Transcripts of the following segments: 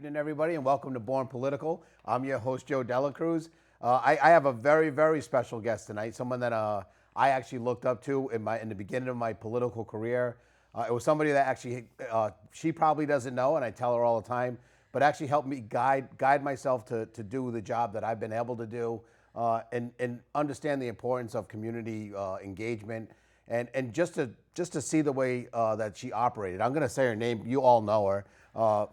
evening, everybody, and welcome to Born Political. I'm your host, Joe Dela Cruz. I have a very, very special guest tonight, someone that I actually looked up to in the beginning of my political career. It was somebody that actually, she probably doesn't know, and I tell her all the time, but actually helped me guide myself to do the job that I've been able to do, and understand the importance of community engagement, and just to see the way that she operated. I'm going to say her name. You all know her.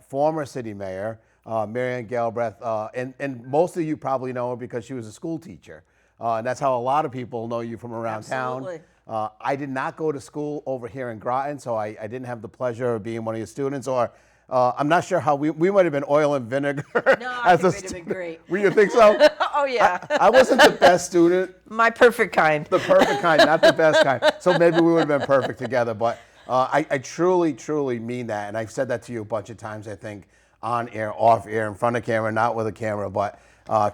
Former city mayor, Marian Galbraith, and most of you probably know her because she was a school teacher. And that's how a lot of people know you from around Absolutely. town. I did not go to school over here in Groton, so I didn't have the pleasure of being one of your students, or I'm not sure how we might have been oil and vinegar. No, I think we'd have been great. You think so? Oh, yeah. I wasn't the best student. My perfect kind. The perfect kind, not the best kind. So maybe we would have been perfect together, but I truly, truly mean that, and I've said that to you a bunch of times, I think, on air, off air, in front of camera, not with a camera, but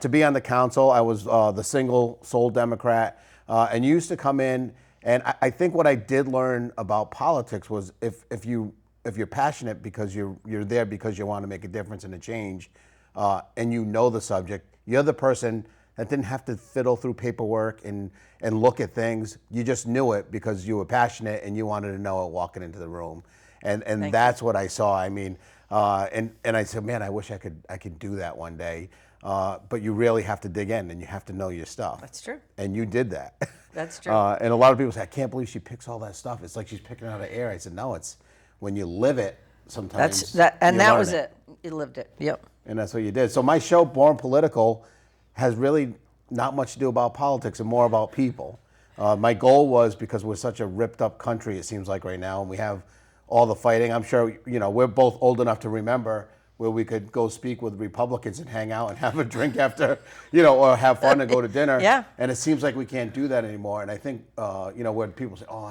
to be on the council, I was the single sole Democrat, and you used to come in, and I think what I did learn about politics was if you're passionate because you're there because you want to make a difference and a change, and you know the subject, you're the person that didn't have to fiddle through paperwork and look at things. You just knew it because you were passionate and you wanted to know it walking into the room. And that's what I saw. I mean, and I said, man, I wish I could do that one day. But you really have to dig in and you have to know your stuff. That's true. And you did that. That's true. And a lot of people say, I can't believe she picks all that stuff. It's like she's picking out of air. I said, no, it's when you live it, sometimes That you was learn it. You lived it. Yep. And that's what you did. So my show, Born Political, has really not much to do about politics and more about people. My goal was, because we're such a ripped up country, it seems like right now, and we have all the fighting. I'm sure, we're both old enough to remember where we could go speak with Republicans and hang out and have a drink after, or have fun and go to dinner. Yeah. And it seems like we can't do that anymore. And I think, when people say, oh,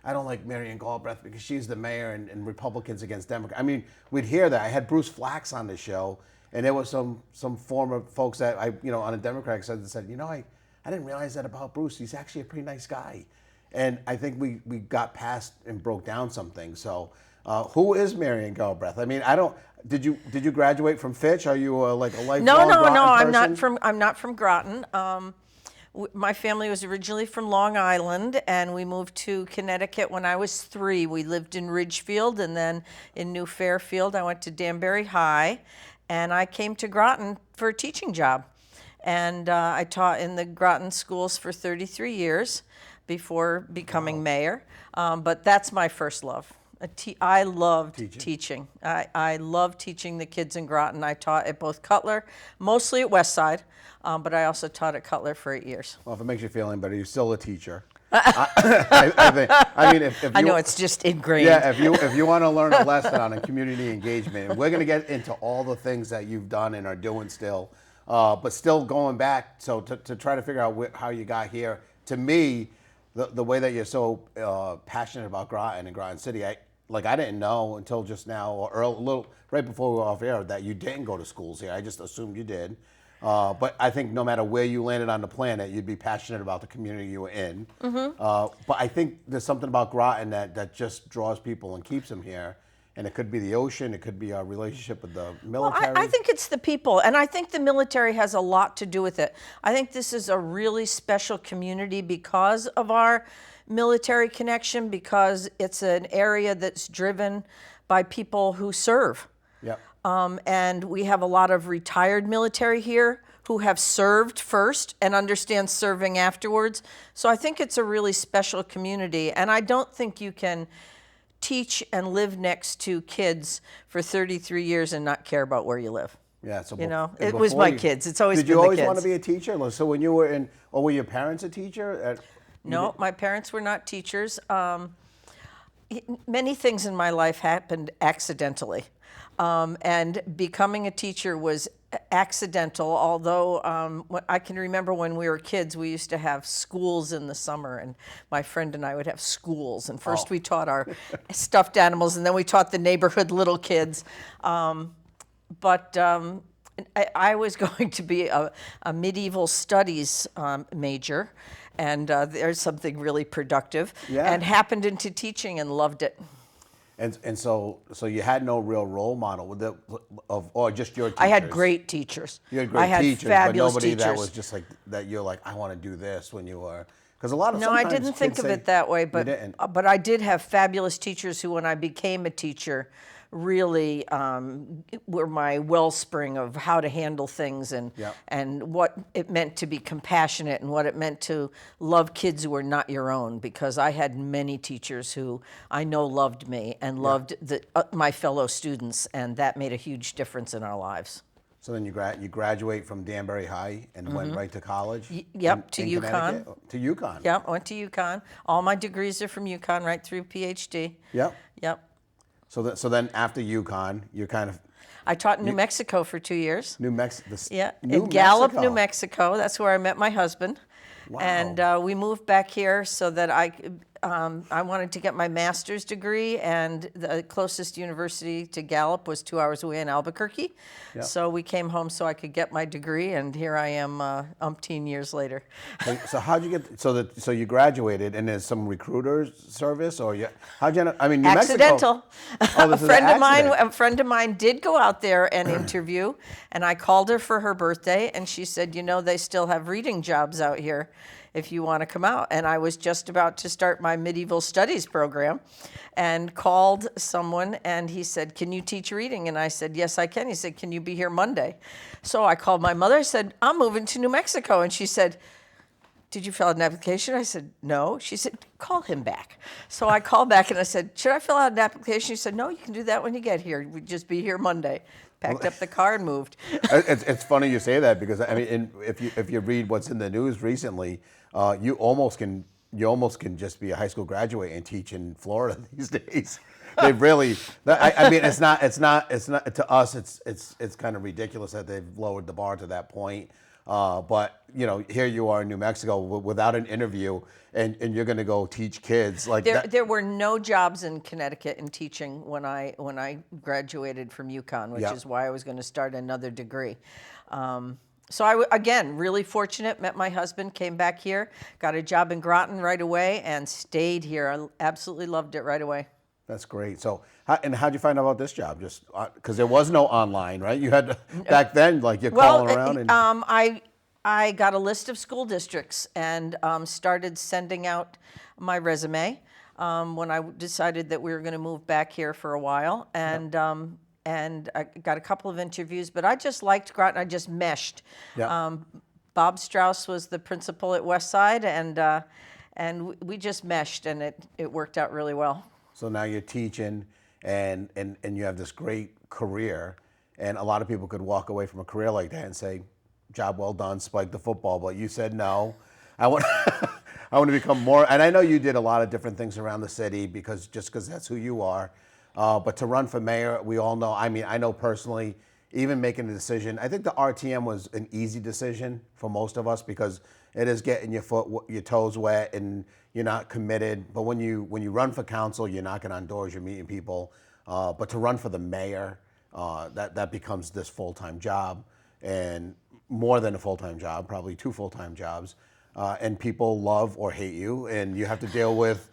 I don't like Marian Galbraith because she's the mayor and Republicans against Democrats. I mean, we'd hear that. I had Bruce Flax on the show, and there was some former folks that on a Democratic side that said, I didn't realize that about Bruce. He's actually a pretty nice guy. And I think we got past and broke down some things. So who is Marian Galbraith? I mean, did you graduate from Fitch? Are you a lifelong Groton person? I'm not from Groton. My family was originally from Long Island, and we moved to Connecticut when I was 3. We lived in Ridgefield, and then in New Fairfield. I went to Danbury High, and I came to Groton for a teaching job. And I taught in the Groton schools for 33 years before becoming mayor. But that's my first love. I loved teaching. I loved teaching the kids in Groton. I taught at both Cutler, mostly at Westside, but I also taught at Cutler for 8 years. Well, if it makes you feel any better, you're still a teacher. I mean, if you, I know it's just ingrained. Yeah, if you want to learn a lesson on a community engagement, and we're going to get into all the things that you've done and are doing still, but still going back, so to try to figure out how you got here. To me, the way that you're so passionate about Groton and Groton City, I didn't know until just now, or a little right before we were off air, that you didn't go to schools here. I just assumed you did. But I think no matter where you landed on the planet, you'd be passionate about the community you were in. Mm-hmm. But I think there's something about Groton that just draws people and keeps them here. And it could be the ocean, it could be our relationship with the military. Well, I think it's the people, and I think the military has a lot to do with it. I think this is a really special community because of our military connection, because it's an area that's driven by people who serve. Yep. And we have a lot of retired military here who have served first and understand serving afterwards. So I think it's a really special community, and I don't think you can teach and live next to kids for 33 years and not care about where you live. Yeah, so it was my kids. It's always been the kids. Did you always want to be a teacher? So when you were or were your parents a teacher? No, my parents were not teachers. Many things in my life happened accidentally. And becoming a teacher was accidental, although I can remember when we were kids, we used to have schools in the summer, and my friend and I would have schools. And first we taught our stuffed animals, and then we taught the neighborhood little kids. But I was going to be a medieval studies major, and there's something really productive, and happened into teaching and loved it. And so you had no real role model or just your teachers. I had great teachers. You had great I had teachers, fabulous but nobody teachers. that was just like that. You're like, I want to do this when you were, because a lot of No, I sometimes didn't think kids of say, it that way, "You but didn't." I did have fabulous teachers who, when I became a teacher, really were my wellspring of how to handle things Yep. and what it meant to be compassionate and what it meant to love kids who were not your own. Because I had many teachers who I know loved me and loved my fellow students, and that made a huge difference in our lives. So then you graduate from Danbury High and went right to college. Yep, to in UConn. Connecticut? To UConn. Yep, I went to UConn. All my degrees are from UConn, right through PhD. Yep. Yep. So then after UConn, you're kind of I taught in New Mexico for 2 years. New Mexico. Yeah, in Gallup, New Mexico. That's where I met my husband. Wow. And we moved back here so that I wanted to get my master's degree, and the closest university to Gallup was 2 hours away in Albuquerque. Yep. So we came home so I could get my degree, and here I am umpteen years later. So how'd you get? So you graduated, and there's some recruiter service, or how'd you? I mean, New Accidental. Mexico. Oh, this a is an accident. a friend of mine did go out there and interview, and I called her for her birthday, and she said, "You know, they still have reading jobs out here, if you want to come out." And I was just about to start my medieval studies program, and called someone, and he said, "Can you teach reading?" And I said, "Yes, I can." He said, "Can you be here Monday?" So I called my mother. I said, "I'm moving to New Mexico," and she said, "Did you fill out an application?" I said, "No." She said, "Call him back." So I called back and I said, "Should I fill out an application?" She said, "No, you can do that when you get here. We'd just be here Monday." Packed up the car and moved. It's funny you say that, because I mean, if you read what's in the news recently, you almost can just be a high school graduate and teach in Florida these days. They really, I mean, it's not to us. It's kind of ridiculous that they've lowered the bar to that point. But here you are in New Mexico without an interview, and you're going to go teach kids like that. There were no jobs in Connecticut in teaching when I graduated from UConn, which Yep. is why I was going to start another degree. So again, really fortunate, met my husband, came back here, got a job in Groton right away, and stayed here. I absolutely loved it right away. That's great. So, how'd you find out about this job? Just because there was no online, right? You had to, back then, like you're calling around. And I got a list of school districts and started sending out my resume when I decided that we were going to move back here for a while, and I got a couple of interviews, but I just liked Groton. I just meshed. Yeah. Bob Strauss was the principal at Westside, and we just meshed, and it worked out really well. So now you're teaching, and you have this great career, and a lot of people could walk away from a career like that and say, "Job well done, spike the football." But you said no. I want I want to become more. And I know you did a lot of different things around the city because that's who you are. But to run for mayor, we all know. I mean, I know personally, even making a decision. I think the RTM was an easy decision for most of us because it is getting your toes wet, and you're not committed. But when you run for council, you're knocking on doors, you're meeting people. But to run for the mayor, that becomes this full-time job, and more than a full-time job, probably 2 full-time jobs. And people love or hate you, and you have to deal with,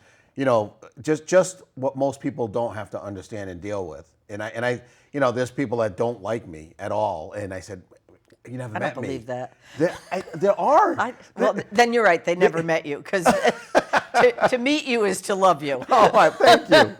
just what most people don't have to understand and deal with. And I, there's people that don't like me at all, and I said, "You never met me." I don't believe that. There are. Well, then you're right. They never met you, because to meet you is to love you. Oh, thank you.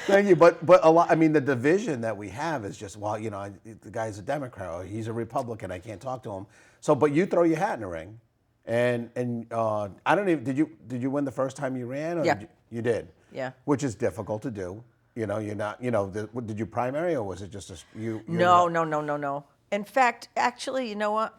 Thank you. But a lot, I mean, the division that we have is just, well, the guy's a Democrat or he's a Republican. I can't talk to him. So, but you throw your hat in the ring. And I don't even, did you win the first time you ran? Or Yeah. You did? Yeah. Which is difficult to do. You're not, did you primary, or was it just you? No. In fact, actually, you know what?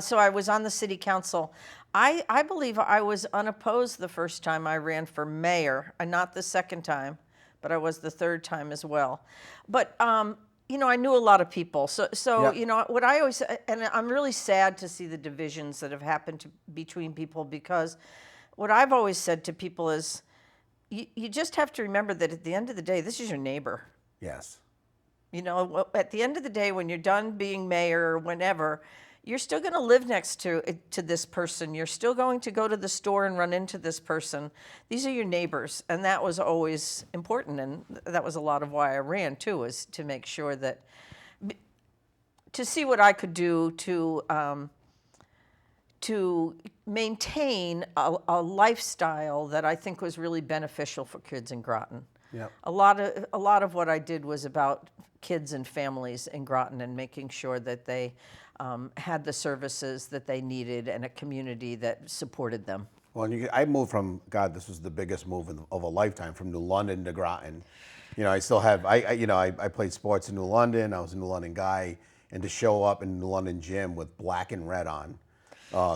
So I was on the city council. I believe I was unopposed the first time I ran for mayor, and not the second time, but I was the third time as well. But I knew a lot of people. So Yeah. what I always, and I'm really sad to see the divisions that have happened between people, because what I've always said to people is, you just have to remember that at the end of the day, this is your neighbor. Yes. At the end of the day, when you're done being mayor or whenever, you're still going to live next to this person. You're still going to go to the store and run into this person. These are your neighbors, and that was always important. And that was a lot of why I ran too, was to make sure that to see what I could do to maintain a lifestyle that I think was really beneficial for kids in Groton. Yep. A lot of what I did was about kids and families in Groton and making sure that they had the services that they needed and a community that supported them. Well, I moved from, God, this was the biggest move of a lifetime, from New London to Groton. You know, I still have, I played sports in New London. I was a New London guy, and to show up in the New London gym with black and red on,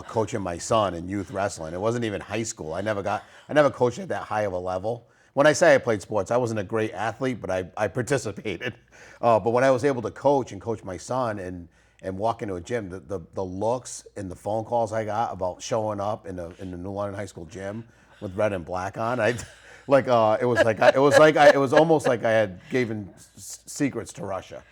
coaching my son in youth wrestling. It wasn't even high school. I never coached at that high of a level. When I say I played sports, I wasn't a great athlete, but I participated. But when I was able to coach my son and walk into a gym, the looks and the phone calls I got about showing up in the New London High School gym with red and black on, it was almost like I had given secrets to Russia,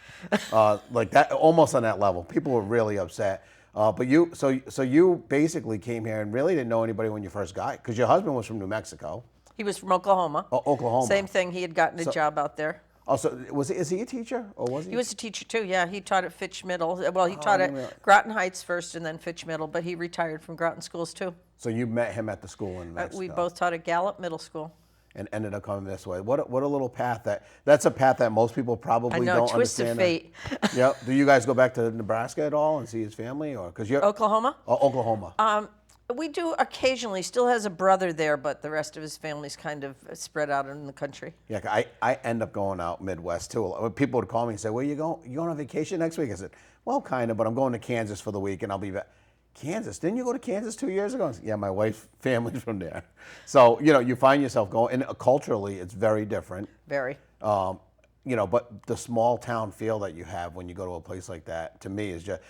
like that, almost on that level. People were really upset. But you basically came here and really didn't know anybody when you first got, because your husband was from New Mexico. He was from Oklahoma. Oh, Oklahoma. Same thing. He had gotten a job out there. Oh, so is he a teacher, or was he? He was a teacher too. Yeah, he taught at Fitch Middle. Well, he taught at Groton Heights first, and then Fitch Middle. But he retired from Groton schools too. So you met him at the school in Mexico. We both taught at Gallup Middle School. And ended up coming this way. What a little path that's a path that most people probably don't twist understand. of fate. Yeah. Do you guys go back to Nebraska at all and see his family, or because you're Oklahoma? Oh, Oklahoma. We do occasionally. Still has a brother there, but the rest of his family's kind of spread out in the country. Yeah, I end up going out Midwest too. People would call me and say, "Where you going? You going on vacation next week?" I said, "Well, kind of, but I'm going to Kansas for the week, and I'll be back." Kansas? Didn't you go to Kansas 2 years ago? I said, yeah, my wife's family's from there. So you find yourself going, and culturally, it's very different. Very. But the small town feel that you have when you go to a place like that, to me, is just,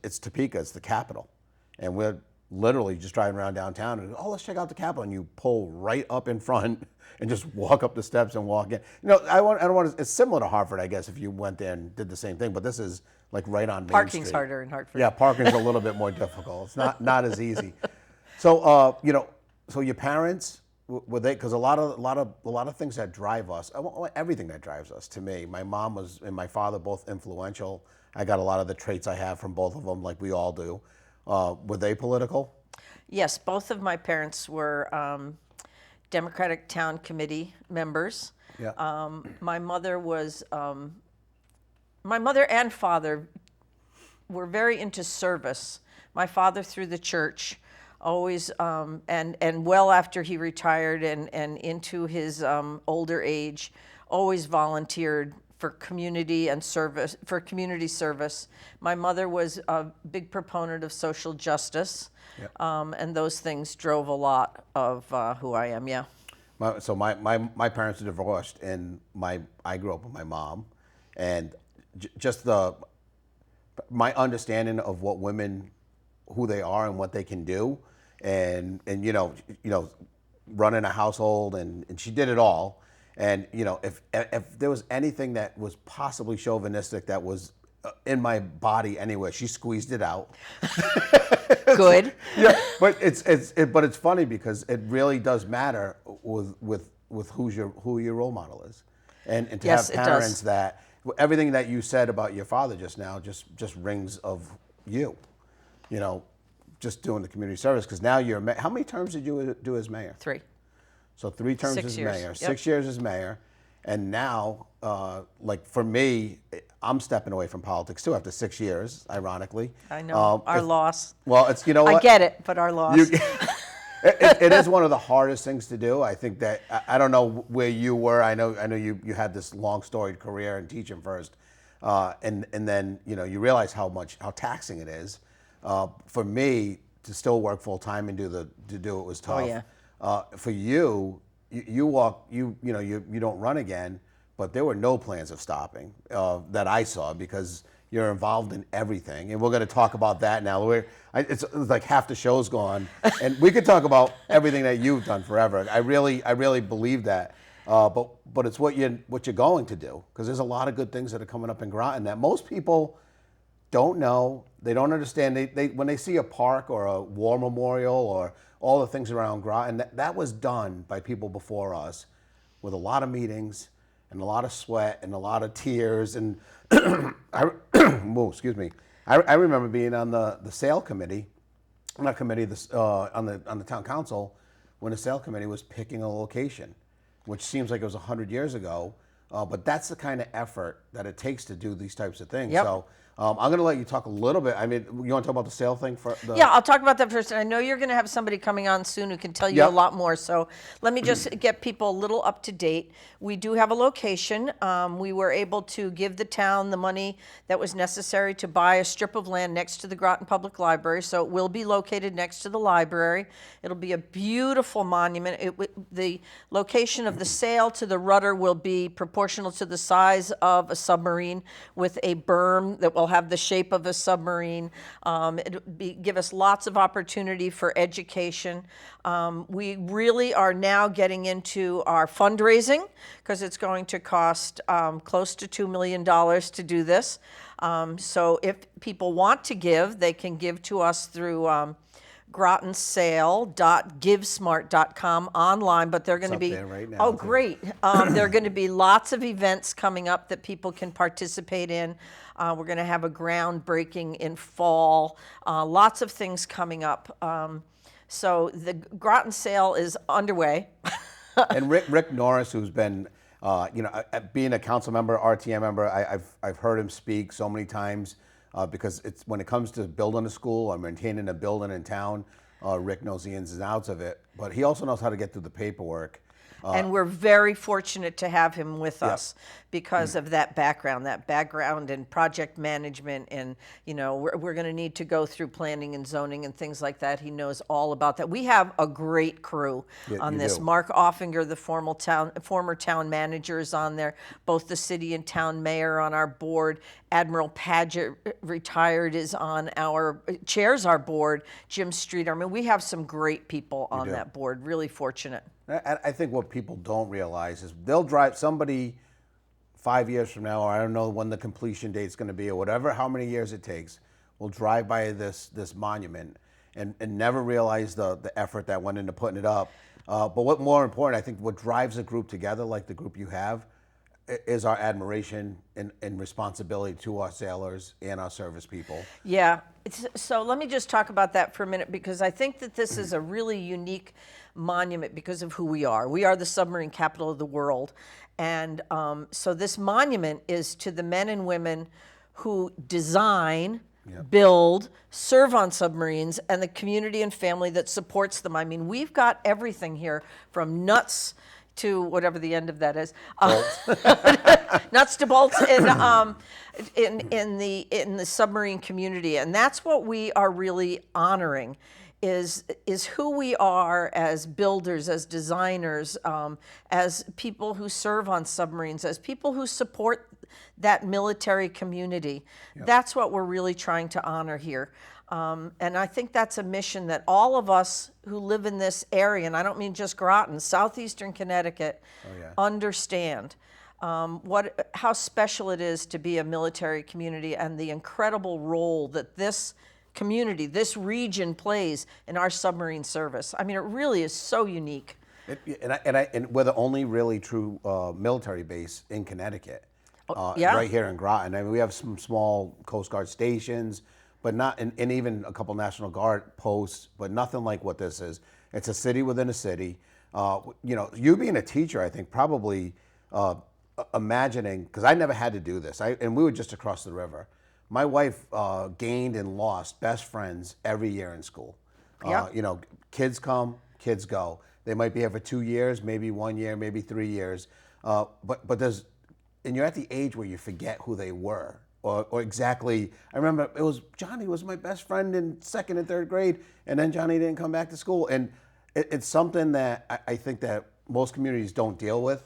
it's Topeka, it's the capital, and we're literally just driving around downtown and let's check out the Capitol, and you pull right up in front and just walk up the steps and walk in. I don't want to. It's similar to Hartford, I guess, if you went there and did the same thing, but this is like right on Main Parking's Street. harder in Hartford. Yeah, parking's a little bit more difficult. It's not as easy. So so your parents, were they? Because a lot of things that drive us, everything that drives us. To me, my mom and my father both influential. I got a lot of the traits I have from both of them, like we all do. Were they political? Yes, both of my parents were Democratic Town Committee members. Yeah. My mother and father were very into service. My father through the church, always, and well after he retired and into his older age, always volunteered for community and service, for community service. My mother was a big proponent of social justice, Yep. And those things drove a lot of who I am. Yeah. My parents are divorced, and I grew up with my mom, and just my understanding of what women, who they are and what they can do, and running a household, and she did it all. And if there was anything that was possibly chauvinistic that was in my body anywhere, she squeezed it out. Good. Yeah, but it's funny because it really does matter with who your role model is, and to Yes, have parents that everything that you said about your father just now just rings of you, just doing the community service, because now you're how many terms did you do as mayor? 3. So 3 terms 6 as years. mayor, Yep. 6 years as mayor, and now, like for me, I'm stepping away from politics too after 6 years. Ironically, I know our loss. Well, it's what I get it, but our loss. it is one of the hardest things to do. I think that I don't know where you were. I know you had this long storied career in teaching first, and then you realize how taxing it is. For me to still work full time and do it was tough. Oh, yeah. For you don't run again, but there were no plans of stopping that I saw, because you're involved in everything, and we're going to talk about that now. It's like half the show's gone, and we could talk about everything that you've done forever. I really believe that, but it's what you're going to do, because there's a lot of good things that are coming up in Groton that most people don't know. They don't understand. They when they see a park or a war memorial or all the things around Groton, that was done by people before us with a lot of meetings and a lot of sweat and a lot of tears. And whoa, excuse me. I remember being on the sale committee, not committee, on the town council when the sale committee was picking a location, which seems like it was 100 years ago. But that's the kind of effort that it takes to do these types of things. Yep. So I'm going to let you talk a little bit. I mean, you want to talk about the sale thing for the? Yeah, I'll talk about that first. And I know you're going to have somebody coming on soon who can tell you Yep. a lot more. So let me just get people a little up to date. We do have a location. We were able to give the town the money that was necessary to buy a strip of land next to the Groton Public Library. So it will be located next to the library. It'll be a beautiful monument. The location of the sail to the rudder will be proportional to the size of a submarine with a berm that will have the shape of a submarine. Give us lots of opportunity for education. We really are now getting into our fundraising because it's going to cost close to $2 million to do this. So if people want to give, they can give to us through grotonsale.givesmart.com online, but they're going to up be there right now, oh too. great. There are going to be lots of events coming up that people can participate in. We're going to have a groundbreaking in fall. Lots of things coming up. So the Groton sale is underway. And Rick Norris, who's been, being a council member, RTM member, I've heard him speak so many times because it's when it comes to building a school or maintaining a building in town, Rick knows the ins and outs of it. But he also knows how to get through the paperwork. And we're very fortunate to have him with us because of that background in project management. And, we're going to need to go through planning and zoning and things like that. He knows all about that. We have a great crew on this. do. Mark Offinger, the former town manager, is on there. Both the city and town mayor on our board. Admiral Paget, retired, chairs our board. Jim Streeter. I mean, we have some great people on that board. Really fortunate. I think what people don't realize is they'll drive somebody 5 years from now, or I don't know when the completion date's going to be, or whatever, how many years it takes, will drive by this monument and never realize the effort that went into putting it up. But what more important, I think what drives a group together, like the group you have, is our admiration and responsibility to our sailors and our service people. Yeah. So let me just talk about that for a minute because I think that this is a really unique monument because of who we are. We are the submarine capital of the world. And so this monument is to the men and women who design, build, serve on submarines, and the community and family that supports them. I mean, we've got everything here from nuts to whatever the end of that is, nuts to bolts in the submarine community, and that's what we are really honoring, is who we are as builders, as designers, as people who serve on submarines, as people who support that military community. That's what we're really trying to honor here. And I think that's a mission that all of us who live in this area, and I don't mean just Groton, southeastern Connecticut, understand how special it is to be a military community and the incredible role that this community, this region plays in our submarine service. I mean, it really is so unique. And we're the only really true military base in Connecticut, right here in Groton. I mean, we have some small Coast Guard stations, but not, and even a couple National Guard posts, but nothing like what this is. It's a city within a city. You being a teacher, I think probably imagining, because I never had to do this, and we were just across the river. My wife gained and lost best friends every year in school. Kids come, kids go. They might be here for 2 years, maybe 1 year, maybe 3 years. But and you're at the age where you forget who they were. Or exactly, I remember Johnny was my best friend in 2nd and 3rd grade, and then Johnny didn't come back to school. And it's something that I think that most communities don't deal with.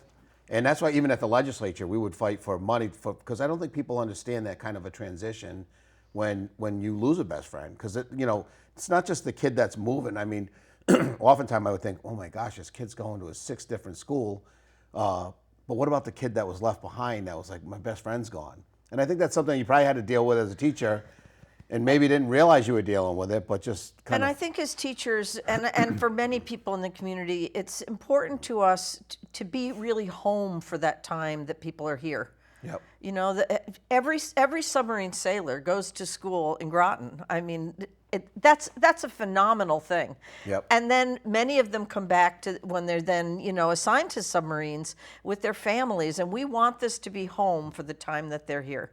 And that's why even at the legislature, we would fight for money because I don't think people understand that kind of a transition when you lose a best friend. Because it's not just the kid that's moving. I mean, oftentimes I would think, oh my gosh, this kid's going to a 6 different school. But what about the kid that was left behind that was like, my best friend's gone? And I think that's something you probably had to deal with as a teacher and maybe didn't realize you were dealing with it, but just kind And of. I think as teachers and for many people in the community, it's important to us to be really home for that time that people are here. Yep. You know, every submarine sailor goes to school in Groton. I mean, that's a phenomenal thing. Yep. And then many of them come back to when they're then, you know, assigned to submarines with their families, and we want this to be home for the time that they're here.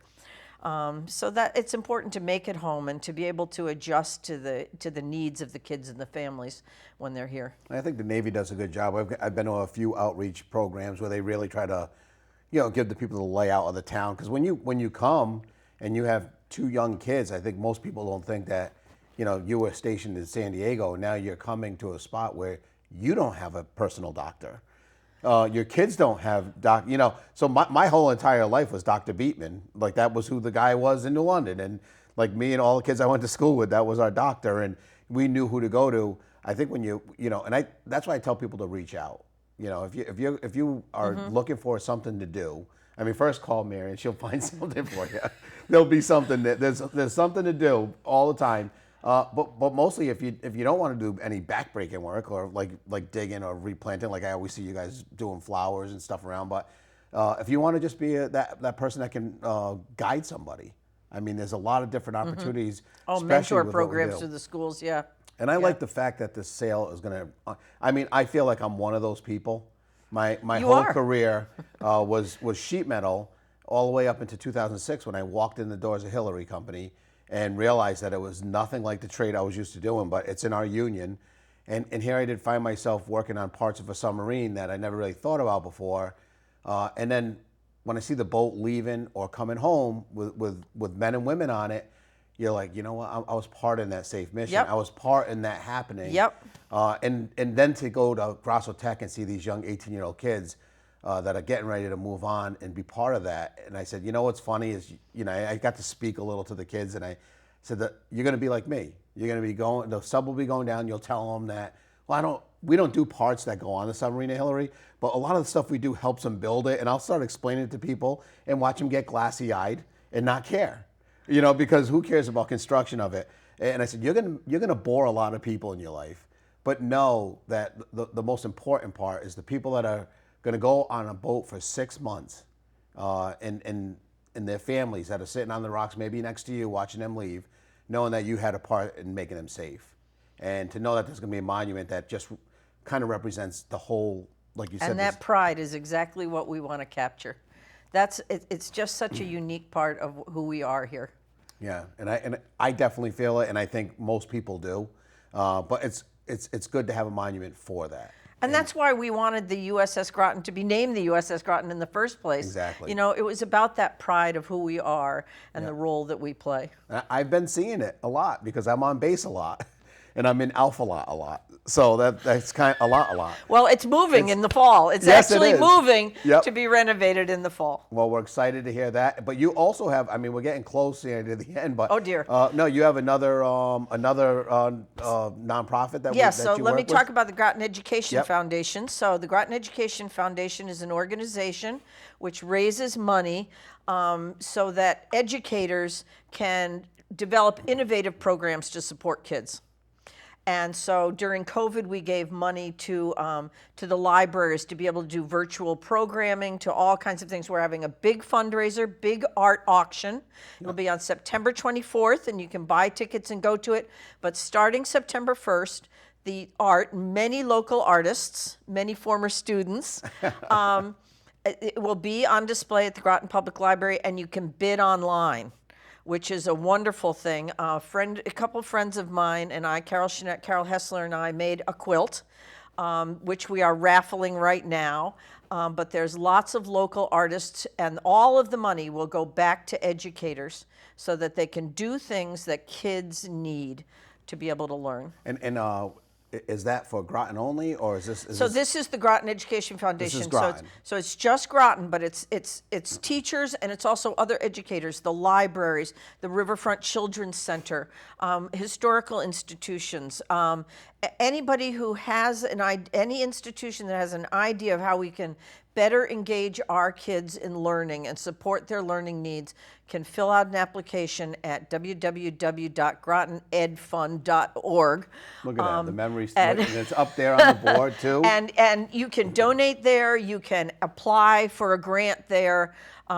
So that it's important to make it home and to be able to adjust to the needs of the kids and the families when they're here. I think the Navy does a good job. I've been to a few outreach programs where they really try to, give the people the layout of the town. Because when you come and you have two young kids, I think most people don't think that, you were stationed in San Diego and now you're coming to a spot where you don't have a personal doctor. Your kids don't have so my whole entire life was Dr. Beatman. Like that was who the guy was in New London. And like me and all the kids I went to school with, that was our doctor. And we knew who to go to. I think when that's why I tell people to reach out. If you are looking for something to do, I mean, first call Marian, she'll find something for you. There'll be something there's something to do all the time. But mostly if you don't want to do any backbreaking work or like digging or replanting, like I always see you guys doing flowers and stuff around. But if you want to just be that person that can guide somebody, I mean, there's a lot of different opportunities. Oh, especially mentor with what we programs do. through the schools, yeah. And I like the fact that this sale is going to. I mean, I feel like I'm one of those people. My You whole are. career was sheet metal all the way up into 2006 when I walked in the doors of Hillary Company and realized that it was nothing like the trade I was used to doing, but it's in our union. And here I did find myself working on parts of a submarine that I never really thought about before. And then when I see the boat leaving or coming home with men and women on it, you're like, you know what? I was part in that safe mission. Yep. I was part in that happening. Yep. And then to go to Grosso Tech and see these young 18-year-old kids that are getting ready to move on and be part of that. And I said, what's funny is, I got to speak a little to the kids, and I said that you're going to be like me. You're going to be going, the sub will be going down. You'll tell them that, we don't do parts that go on the submarine at Hillary, but a lot of the stuff we do helps them build it. And I'll start explaining it to people and watch them get glassy-eyed and not care. Because who cares about construction of it? And I said, you're gonna bore a lot of people in your life, but know that the most important part is the people that are gonna go on a boat for 6 months, and their families that are sitting on the rocks, maybe next to you, watching them leave, knowing that you had a part in making them safe, and to know that there's gonna be a monument that just kind of represents the whole, like you said. And that pride is exactly what we want to capture. It's just such a unique part of who we are here. Yeah, and I definitely feel it, and I think most people do. But it's good to have a monument for that. And that's why we wanted the USS Groton to be named the USS Groton in the first place. Exactly. It was about that pride of who we are and the role that we play. I've been seeing it a lot because I'm on base a lot, and I'm in Alpha lot a lot. So that's kind of a lot. Well, it's moving in the fall. It's Yes, it actually is. moving Yep. to be renovated in the fall. Well, we're excited to hear that. But you also have, I mean, we're getting close here to the end, but Oh, dear. No, you have another nonprofit that Yes, that so you let me work talk with? about the Groton Education Yep. Foundation. So the Groton Education Foundation is an organization which raises money so that educators can develop innovative programs to support kids. And so during COVID, we gave money to the libraries to be able to do virtual programming, to all kinds of things. We're having a big fundraiser, big art auction. It'll be on September 24th, and you can buy tickets and go to it. But starting September 1st, many local artists, many former students, it will be on display at the Groton Public Library, and you can bid online, which is a wonderful thing. A couple friends of mine and I, Carol Jeanette, Carol Hessler, and I made a quilt, which we are raffling right now. But there's lots of local artists, and all of the money will go back to educators so that they can do things that kids need to be able to learn. And is that for Groton only, or is this? This is the Groton Education Foundation. Groton. So it's just Groton, but it's teachers, and it's also other educators, the libraries, the Riverfront Children's Center, historical institutions, anybody who has any institution that has an idea of how we can better engage our kids in learning and support their learning needs can fill out an application at www.grotonedfund.org. Look at that, the memory, and it's up there on the board too. And you can donate there, you can apply for a grant there.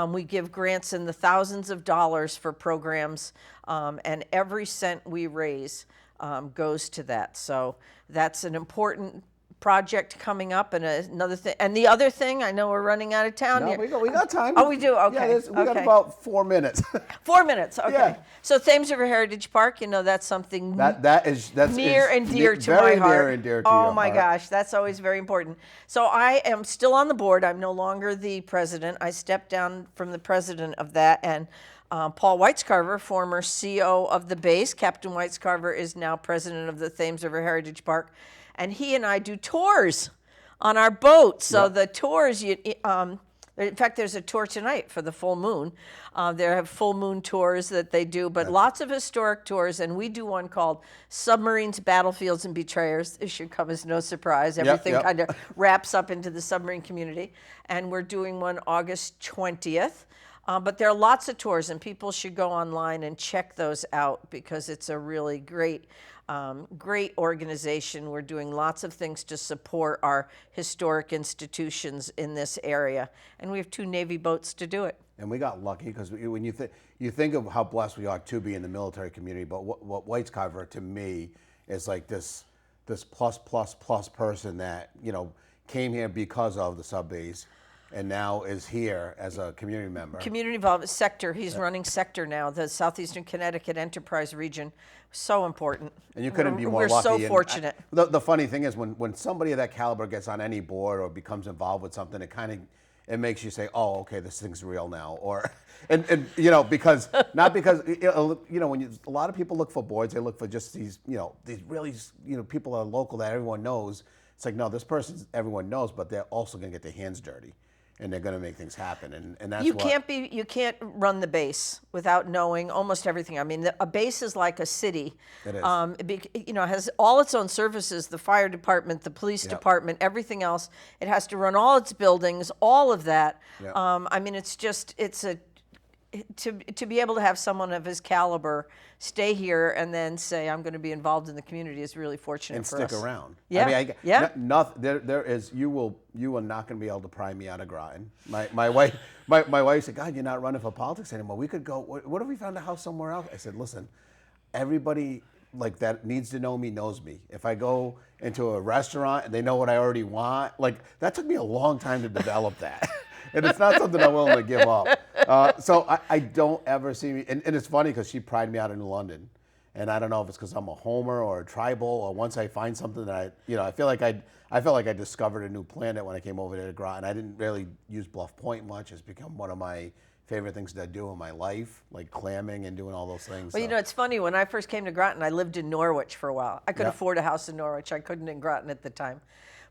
We give grants in the thousands of dollars for programs, and every cent we raise goes to that. So that's an important project coming up, and another thing. And the other thing, I know we're running out of town No, here. we got time. Oh, we do? Okay. Yeah, we got about 4 minutes. 4 minutes, okay. Yeah. So Thames River Heritage Park, that's something that's near and dear to very my heart. near and dear to oh your my heart. gosh, that's always very important. So I am still on the board. I'm no longer the president. I stepped down from the president of that, and Paul Weitzcarver, former CO of the base, Captain Weitzcarver, is now president of the Thames River Heritage Park, and he and I do tours on our boat. So the tours, in fact, there's a tour tonight for the full moon. They have full moon tours that they do, but lots of historic tours, and we do one called Submarines, Battlefields, and Betrayers. This should come as no surprise. Everything kind of wraps up into the submarine community, and we're doing one August 20th. But there are lots of tours, and people should go online and check those out because it's a really great organization. We're doing lots of things to support our historic institutions in this area, and we have 2 Navy boats to do it. And we got lucky because when you think of how blessed we are to be in the military community, but what Weitzcarver to me is like this plus person that came here because of the sub base, and now is here as a community member. Community involvement sector. He's running sector now, the Southeastern Connecticut Enterprise Region. So important. And you couldn't be more lucky. We're so fortunate. The funny thing is when somebody of that caliber gets on any board or becomes involved with something, it makes you say, oh, okay, this thing's real now. Or, and because, not because, when a lot of people look for boards, they look for just these really, people that are local that everyone knows. It's like, no, this person everyone knows, but they're also going to get their hands dirty. And they're going to make things happen, and that's you can't run the base without knowing almost everything. I mean, a base is like a city. It is. It has all its own services: the fire department, the police department, everything else. It has to run all its buildings, all of that. Yep. I mean, to be able to have someone of his caliber stay here and then say, I'm going to be involved in the community is really fortunate and for us. stick around. Yeah. I mean, there is, you are not going to be able to pry me out of Groton. My wife said, God, you're not running for politics anymore. We could go, what if we found a house somewhere else? I said, listen, everybody like that needs to know me knows me. If I go into a restaurant and they know what I already want, like that took me a long time to develop that. And it's not something I'm willing to give up. So I don't ever see me, and it's funny because she pried me out in London. And I don't know if it's because I'm a homer or a tribal, or once I find something that I feel like I discovered a new planet when I came over there to Groton. I didn't really use Bluff Point much. It's become one of my favorite things to do in my life, like clamming and doing all those things. Well, it's funny. When I first came to Groton, I lived in Norwich for a while. I could afford a house in Norwich. I couldn't in Groton at the time.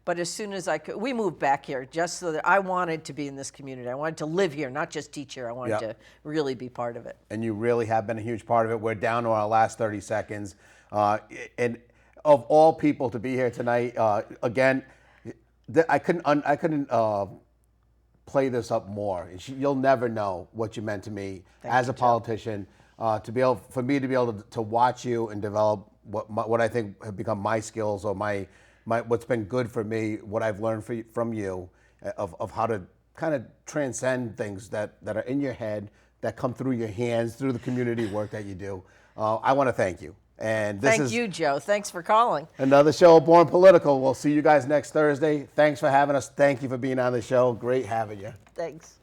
But as soon as I could, we moved back here just so that I wanted to be in this community. I wanted to live here, not just teach here. I wanted to really be part of it. And you really have been a huge part of it. We're down to our last 30 seconds. And of all people to be here tonight, again, I couldn't play this up more. You'll never know what you meant to me as a politician. For me to be able to watch you and develop what I think have become my skills or my what's been good for me, what I've learned from you, of how to kind of transcend things that are in your head, that come through your hands, through the community work that you do. I want to thank you. And thank you, Joe. Thanks for calling. Another show of Born Political. We'll see you guys next Thursday. Thanks for having us. Thank you for being on the show. Great having you. Thanks.